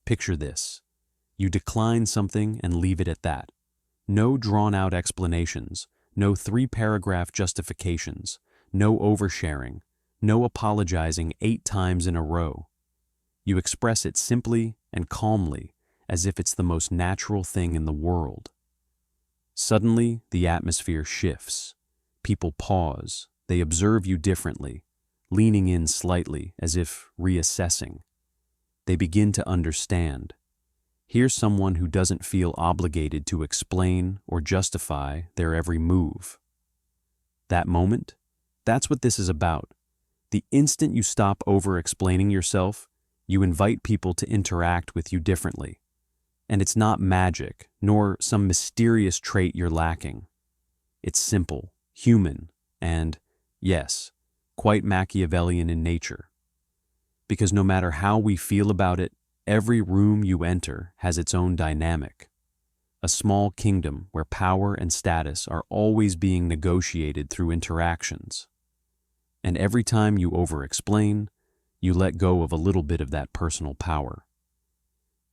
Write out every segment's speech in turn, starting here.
Picture this. You decline something and leave it at that. No drawn-out explanations, no three-paragraph justifications, no oversharing, no apologizing 8 times in a row. You express it simply and calmly, as if it's the most natural thing in the world. Suddenly, the atmosphere shifts. People pause. They observe you differently, leaning in slightly as if reassessing. They begin to understand. Here's someone who doesn't feel obligated to explain or justify their every move. That moment, that's what this is about. The instant you stop over-explaining yourself, you invite people to interact with you differently. And it's not magic, nor some mysterious trait you're lacking. It's simple, human, and, yes, quite Machiavellian in nature. Because no matter how we feel about it, every room you enter has its own dynamic. A small kingdom where power and status are always being negotiated through interactions. And every time you over-explain, you let go of a little bit of that personal power.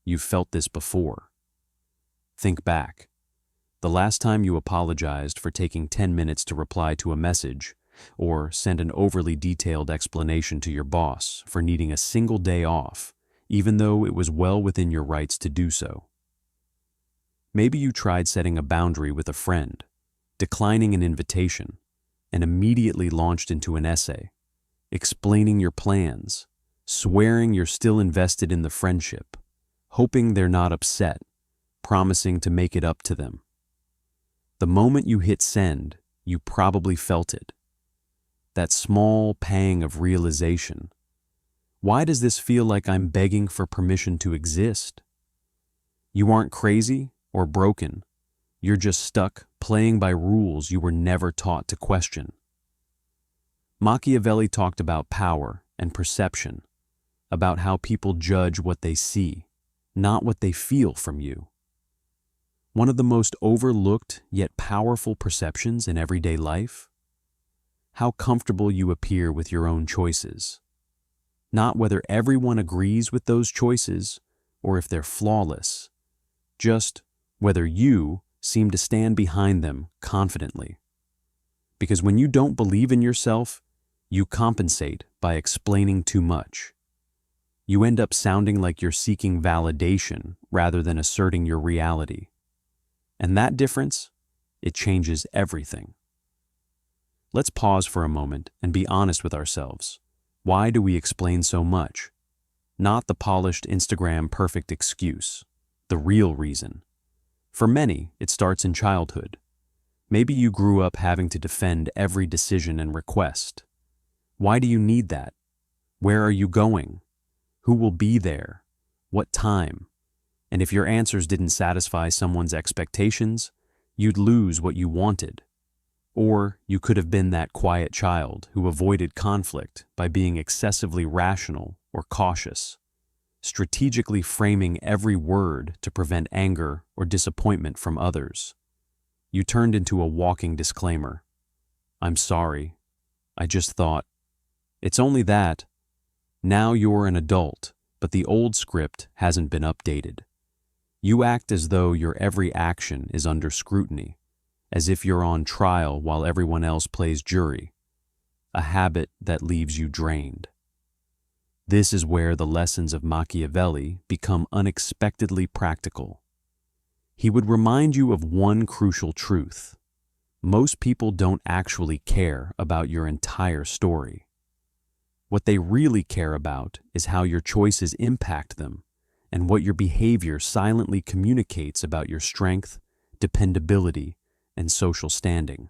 You've felt this before. Think back. The last time you apologized for taking 10 minutes to reply to a message, or send an overly detailed explanation to your boss for needing a single day off, even though it was well within your rights to do so. Maybe you tried setting a boundary with a friend, declining an invitation, and immediately launched into an essay, explaining your plans, swearing you're still invested in the friendship, hoping they're not upset, promising to make it up to them. The moment you hit send, you probably felt it. That small pang of realization. Why does this feel like I'm begging for permission to exist? You aren't crazy or broken. You're just stuck playing by rules you were never taught to question. Machiavelli talked about power and perception, about how people judge what they see, not what they feel from you. One of the most overlooked yet powerful perceptions in everyday life? How comfortable you appear with your own choices. Not whether everyone agrees with those choices or if they're flawless, just whether you seem to stand behind them confidently. Because when you don't believe in yourself, you compensate by explaining too much. You end up sounding like you're seeking validation rather than asserting your reality. And that difference, it changes everything. Let's pause for a moment and be honest with ourselves. Why do we explain so much? Not the polished Instagram perfect excuse, the real reason. For many, it starts in childhood. Maybe you grew up having to defend every decision and request. Why do you need that? Where are you going? Who will be there? What time? And if your answers didn't satisfy someone's expectations, you'd lose what you wanted. Or you could have been that quiet child who avoided conflict by being excessively rational or cautious, strategically framing every word to prevent anger or disappointment from others. You turned into a walking disclaimer. I'm sorry. I just thought. It's only that. Now you're an adult, but the old script hasn't been updated. You act as though your every action is under scrutiny, as if you're on trial while everyone else plays jury, a habit that leaves you drained. This is where the lessons of Machiavelli become unexpectedly practical. He would remind you of one crucial truth. Most people don't actually care about your entire story. What they really care about is how your choices impact them and what your behavior silently communicates about your strength, dependability, and social standing.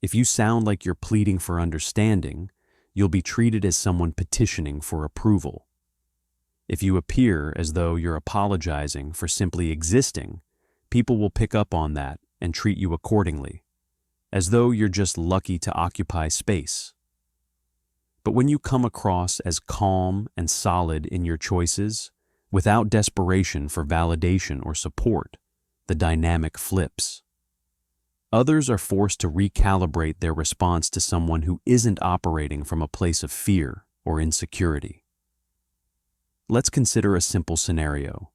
If you sound like you're pleading for understanding, you'll be treated as someone petitioning for approval. If you appear as though you're apologizing for simply existing, people will pick up on that and treat you accordingly, as though you're just lucky to occupy space. But when you come across as calm and solid in your choices, without desperation for validation or support, the dynamic flips. Others are forced to recalibrate their response to someone who isn't operating from a place of fear or insecurity. Let's consider a simple scenario.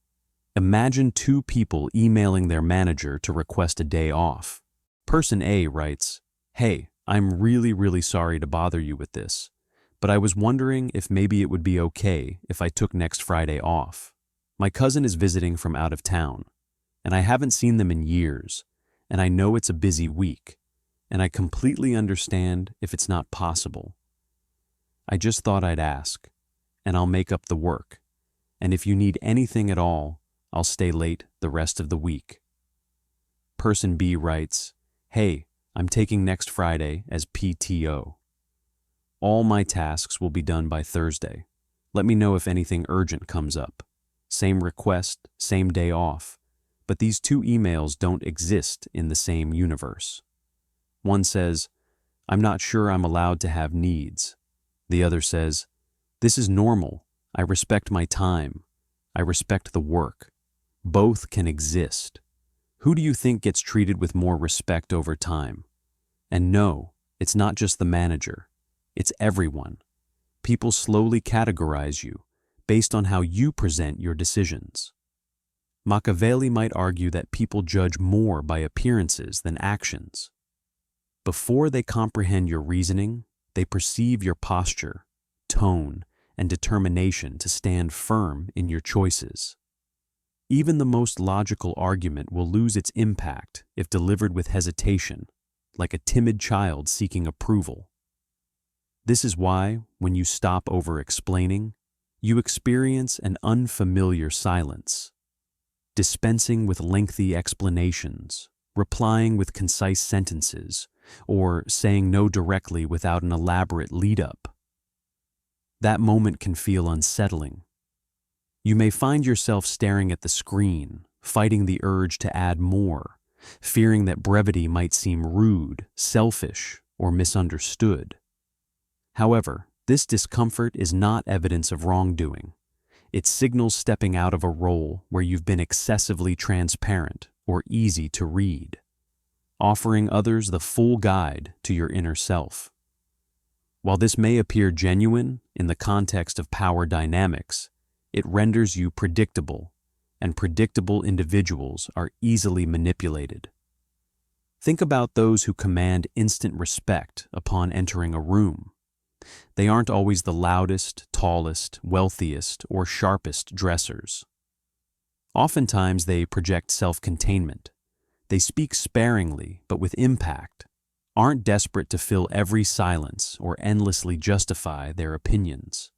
Imagine two people emailing their manager to request a day off. Person A writes, "Hey, I'm really sorry to bother you with this, but I was wondering if maybe it would be okay if I took next Friday off. My cousin is visiting from out of town, and I haven't seen them in years, and I know it's a busy week, and I completely understand if it's not possible. I just thought I'd ask, and I'll make up the work, and if you need anything at all, I'll stay late the rest of the week." Person B writes, "Hey, I'm taking next Friday as PTO. All my tasks will be done by Thursday. Let me know if anything urgent comes up. Same request, same day off, but these two emails don't exist in the same universe. One says, "I'm not sure I'm allowed to have needs." The other says, "This is normal. I respect my time. I respect the work." Both can exist. Who do you think gets treated with more respect over time? And no, it's not just the manager. It's everyone. People slowly categorize you based on how you present your decisions. Machiavelli might argue that people judge more by appearances than actions. Before they comprehend your reasoning, they perceive your posture, tone, and determination to stand firm in your choices. Even the most logical argument will lose its impact if delivered with hesitation, like a timid child seeking approval. This is why, when you stop over-explaining, you experience an unfamiliar silence, dispensing with lengthy explanations, replying with concise sentences, or saying no directly without an elaborate lead-up. That moment can feel unsettling. You may find yourself staring at the screen, fighting the urge to add more, fearing that brevity might seem rude, selfish, or misunderstood. However, this discomfort is not evidence of wrongdoing. It signals stepping out of a role where you've been excessively transparent or easy to read, offering others the full guide to your inner self. While this may appear genuine in the context of power dynamics, it renders you predictable, and predictable individuals are easily manipulated. Think about those who command instant respect upon entering a room. They aren't always the loudest, tallest, wealthiest, or sharpest dressers. Oftentimes they project self-containment. They speak sparingly but with impact, aren't desperate to fill every silence or endlessly justify their opinions.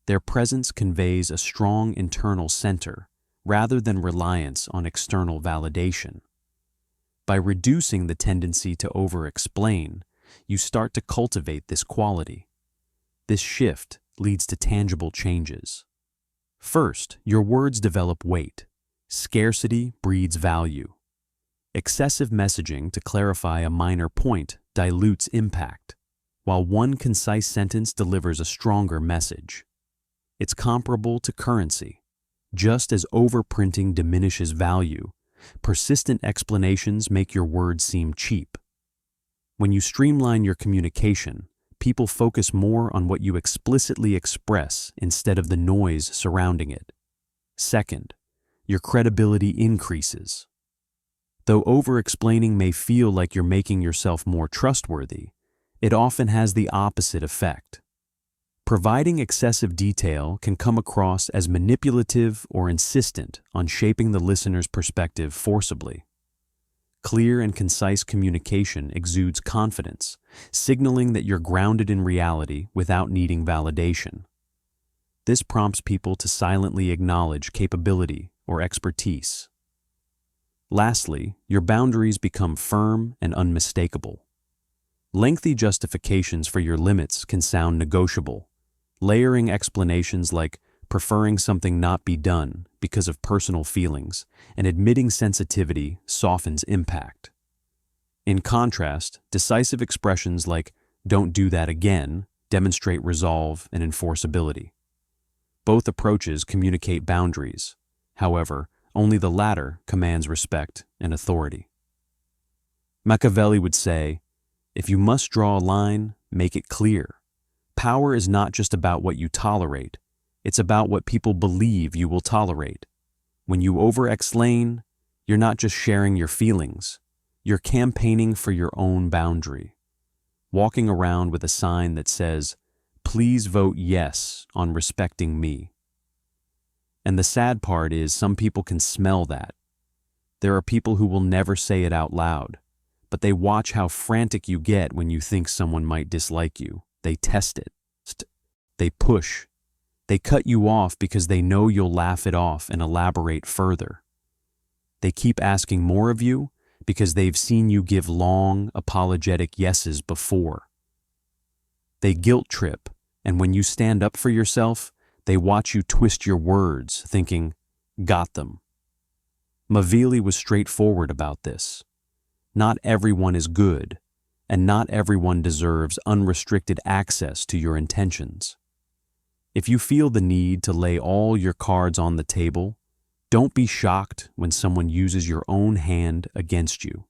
Their presence conveys a strong internal center rather than reliance on external validation. By reducing the tendency to over-explain, you start to cultivate this quality. This shift leads to tangible changes. First, your words develop weight. Scarcity breeds value. Excessive messaging to clarify a minor point dilutes impact, while one concise sentence delivers a stronger message. It's comparable to currency. Just as overprinting diminishes value, persistent explanations make your words seem cheap. When you streamline your communication, people focus more on what you explicitly express instead of the noise surrounding it. Second, your credibility increases. Though over-explaining may feel like you're making yourself more trustworthy, it often has the opposite effect. Providing excessive detail can come across as manipulative or insistent on shaping the listener's perspective forcibly. Clear and concise communication exudes confidence, signaling that you're grounded in reality without needing validation. This prompts people to silently acknowledge capability or expertise. Lastly, your boundaries become firm and unmistakable. Lengthy justifications for your limits can sound negotiable. Layering explanations like preferring something not be done because of personal feelings and admitting sensitivity softens impact. In contrast, decisive expressions like "don't do that again" demonstrate resolve and enforceability. Both approaches communicate boundaries. However, only the latter commands respect and authority. Machiavelli would say, "If you must draw a line, make it clear. Power is not just about what you tolerate, It's about what people believe you will tolerate. When you over-explain, you're not just sharing your feelings, you're campaigning for your own boundary. Walking around with a sign that says, "Please vote yes on respecting me." And the sad part is some people can smell that. There are people who will never say it out loud, but they watch how frantic you get when you think someone might dislike you. They test it. They push. They cut you off because they know you'll laugh it off and elaborate further. They keep asking more of you because they've seen you give long, apologetic yeses before. They guilt trip, and when you stand up for yourself, they watch you twist your words, thinking, "Got them." Machiavelli was straightforward about this. Not everyone is good, and not everyone deserves unrestricted access to your intentions. If you feel the need to lay all your cards on the table, don't be shocked when someone uses your own hand against you.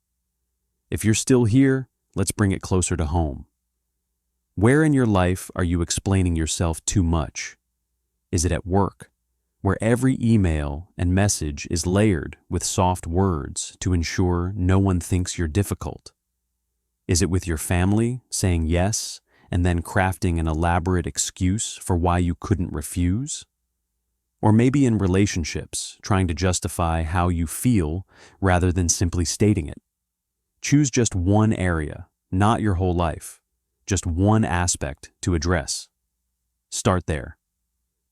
If you're still here, let's bring it closer to home. Where in your life are you explaining yourself too much? Is it at work, where every email and message is layered with soft words to ensure no one thinks you're difficult? Is it with your family, saying yes, and then crafting an elaborate excuse for why you couldn't refuse? Or maybe in relationships, trying to justify how you feel rather than simply stating it. Choose just one area, not your whole life, just one aspect to address. Start there.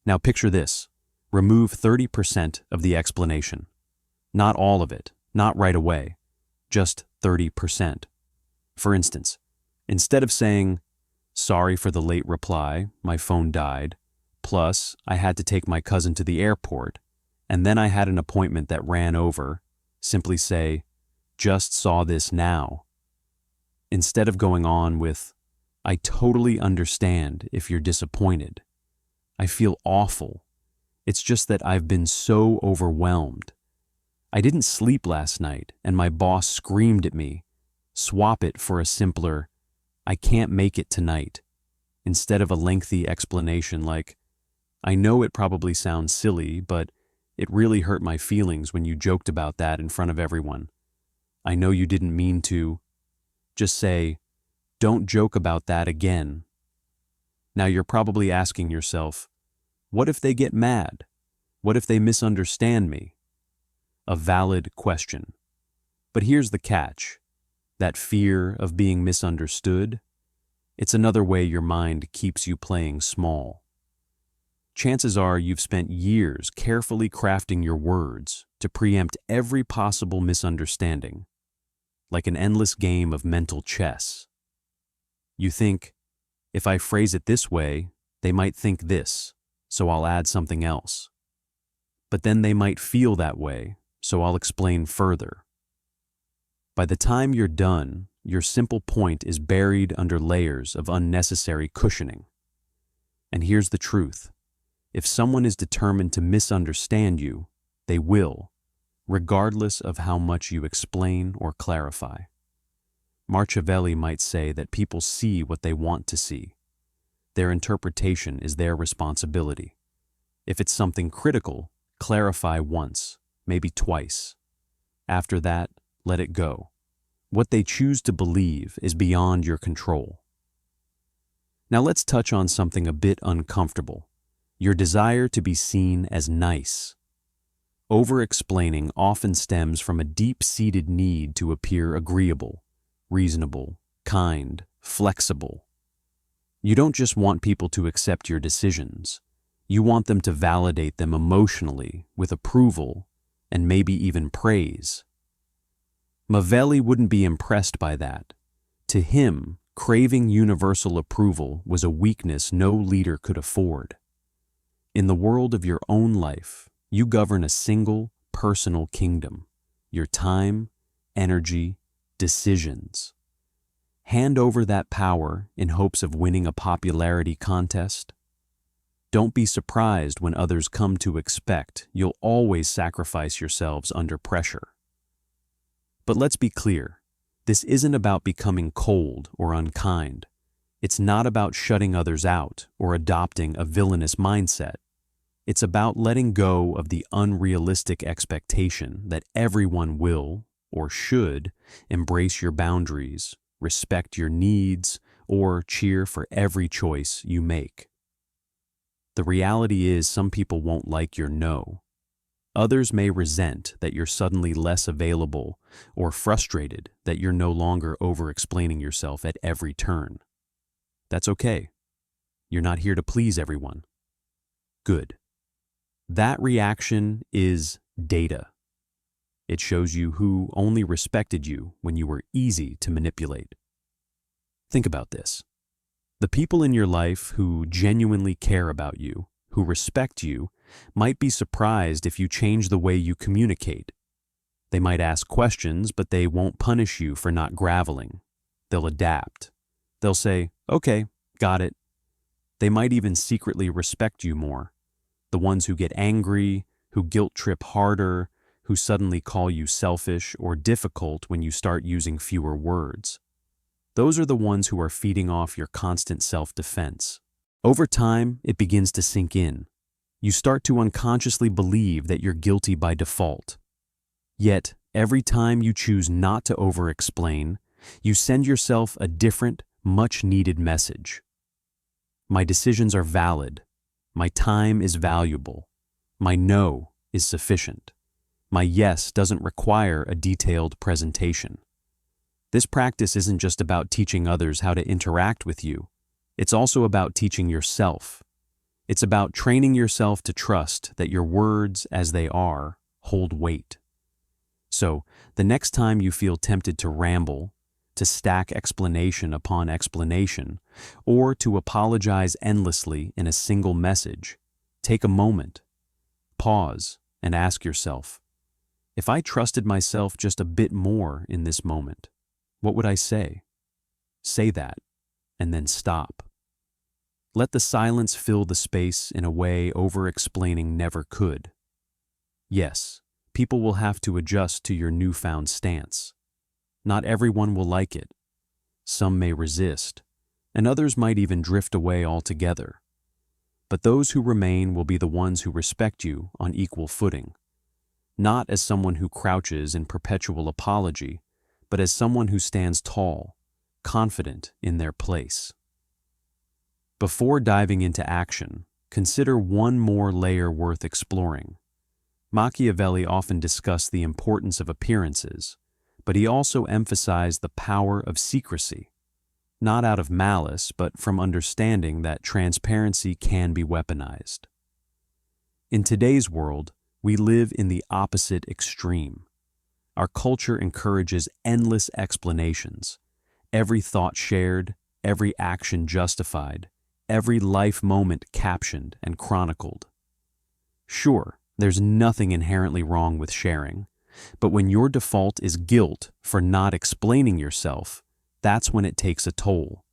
Now picture this. Remove 30% of the explanation. Not all of it, not right away, just 30%. For instance, instead of saying, "Sorry for the late reply, my phone died, plus I had to take my cousin to the airport, and then I had an appointment that ran over," simply say, "Just saw this now." Instead of going on with, "I totally understand if you're disappointed. I feel awful. It's just that I've been so overwhelmed. I didn't sleep last night and my boss screamed at me." Swap it for a simpler, "I can't make it tonight," instead of a lengthy explanation like, "I know it probably sounds silly, but it really hurt my feelings when you joked about that in front of everyone. I know you didn't mean to." Just say, "Don't joke about that again." Now you're probably asking yourself, what if they get mad? What if they misunderstand me? A valid question. But here's the catch. That fear of being misunderstood, it's another way your mind keeps you playing small. Chances are you've spent years carefully crafting your words to preempt every possible misunderstanding, like an endless game of mental chess. You think, if I phrase it this way, they might think this, so I'll add something else. But then they might feel that way, so I'll explain further. By the time you're done, your simple point is buried under layers of unnecessary cushioning. And here's the truth. If someone is determined to misunderstand you, they will, regardless of how much you explain or clarify. Machiavelli might say that people see what they want to see. Their interpretation is their responsibility. If it's something critical, clarify once, maybe twice. After that, let it go. What they choose to believe is beyond your control. Now let's touch on something a bit uncomfortable. Your desire to be seen as nice. Over-explaining often stems from a deep-seated need to appear agreeable, reasonable, kind, flexible. You don't just want people to accept your decisions. You want them to validate them emotionally with approval and maybe even praise. Machiavelli wouldn't be impressed by that. To him, craving universal approval was a weakness no leader could afford. In the world of your own life, you govern a single, personal kingdom, your time, energy, decisions. Hand over that power in hopes of winning a popularity contest. Don't be surprised when others come to expect you'll always sacrifice yourselves under pressure. But let's be clear, this isn't about becoming cold or unkind. It's not about shutting others out or adopting a villainous mindset. It's about letting go of the unrealistic expectation that everyone will or should embrace your boundaries, respect your needs, or cheer for every choice you make. The reality is some people won't like your no. Others may resent that you're suddenly less available or frustrated that you're no longer over-explaining yourself at every turn. That's okay. You're not here to please everyone. Good. That reaction is data. It shows you who only respected you when you were easy to manipulate. Think about this. The people in your life who genuinely care about you, who respect you, might be surprised if you change the way you communicate. They might ask questions, but they won't punish you for not graveling. They'll adapt. They'll say, "Okay, got it." They might even secretly respect you more. The ones who get angry, who guilt trip harder, who suddenly call you selfish or difficult when you start using fewer words. Those are the ones who are feeding off your constant self-defense. Over time, it begins to sink in. You start to unconsciously believe that you're guilty by default. Yet, every time you choose not to over-explain, you send yourself a different, much-needed message. My decisions are valid. My time is valuable. My no is sufficient. My yes doesn't require a detailed presentation. This practice isn't just about teaching others how to interact with you. It's also about teaching yourself. It's about training yourself to trust that your words, as they are, hold weight. So, the next time you feel tempted to ramble, to stack explanation upon explanation, or to apologize endlessly in a single message, take a moment, pause, and ask yourself, if I trusted myself just a bit more in this moment, what would I say? Say that, and then stop. Let the silence fill the space in a way over-explaining never could. Yes, people will have to adjust to your newfound stance. Not everyone will like it. Some may resist, and others might even drift away altogether. But those who remain will be the ones who respect you on equal footing, not as someone who crouches in perpetual apology, but as someone who stands tall, confident in their place. Before diving into action, consider one more layer worth exploring. Machiavelli often discussed the importance of appearances, but he also emphasized the power of secrecy, not out of malice, but from understanding that transparency can be weaponized. In today's world, we live in the opposite extreme. Our culture encourages endless explanations, every thought shared, every action justified, every life moment captioned and chronicled. Sure, there's nothing inherently wrong with sharing, but when your default is guilt for not explaining yourself, that's when it takes a toll.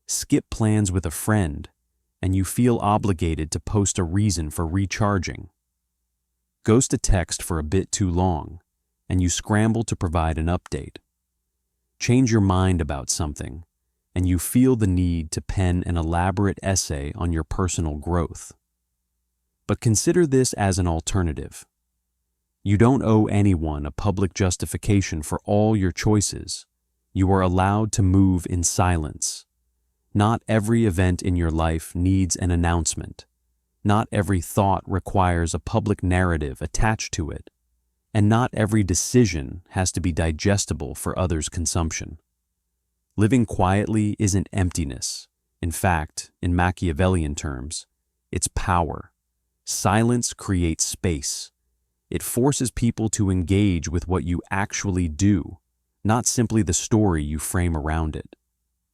Skip plans with a friend, and you feel obligated to post a reason for recharging. Ghost a text for a bit too long, and you scramble to provide an update. Change your mind about something, and you feel the need to pen an elaborate essay on your personal growth. But consider this as an alternative. You don't owe anyone a public justification for all your choices. You are allowed to move in silence. Not every event in your life needs an announcement. Not every thought requires a public narrative attached to it. And not every decision has to be digestible for others' consumption. Living quietly isn't emptiness. In fact, in Machiavellian terms, it's power. Silence creates space. It forces people to engage with what you actually do, not simply the story you frame around it.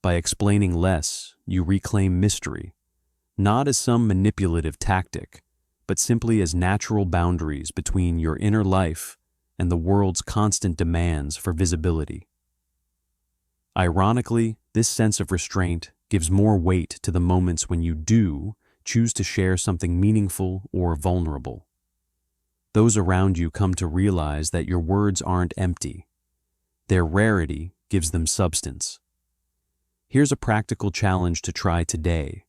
By explaining less, you reclaim mystery, not as some manipulative tactic, but simply as natural boundaries between your inner life and the world's constant demands for visibility. Ironically, this sense of restraint gives more weight to the moments when you do choose to share something meaningful or vulnerable. Those around you come to realize that your words aren't empty. Their rarity gives them substance. Here's a practical challenge to try today.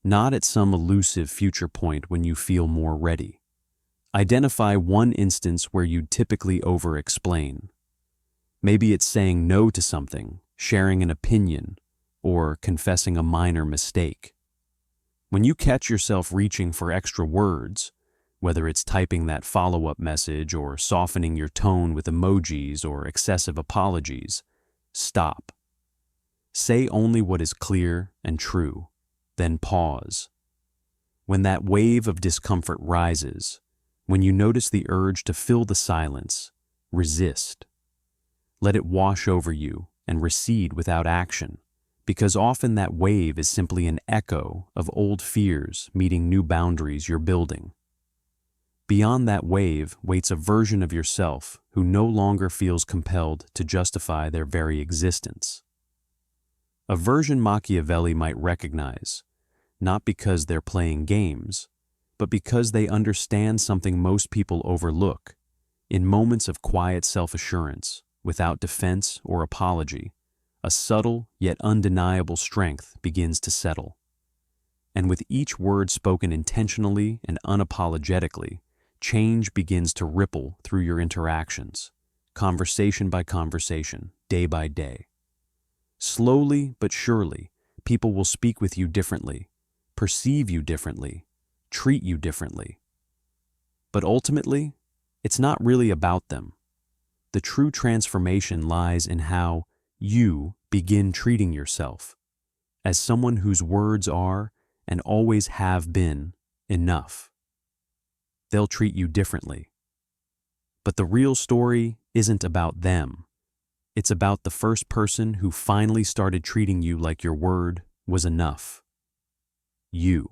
not at some elusive future point when you feel more ready. Identify one instance where you'd typically over-explain. Maybe it's saying no to something, sharing an opinion, or confessing a minor mistake. When you catch yourself reaching for extra words, whether it's typing that follow-up message or softening your tone with emojis or excessive apologies, stop. Say only what is clear and true, then pause. When that wave of discomfort rises, when you notice the urge to fill the silence, resist. Let it wash over you and recede without action, because often that wave is simply an echo of old fears meeting new boundaries you're building. Beyond that wave waits a version of yourself who no longer feels compelled to justify their very existence. A version Machiavelli might recognize, not because they're playing games, but because they understand something most people overlook. In moments of quiet self-assurance, without defense or apology, a subtle yet undeniable strength begins to settle. And with each word spoken intentionally and unapologetically, change begins to ripple through your interactions, conversation by conversation, day by day. Slowly but surely, people will speak with you differently, perceive you differently, treat you differently. But ultimately, it's not really about them. The true transformation lies in how you begin treating yourself as someone whose words are, and always have been, enough. They'll treat you differently. But the real story isn't about them. It's about the first person who finally started treating you like your word was enough. You.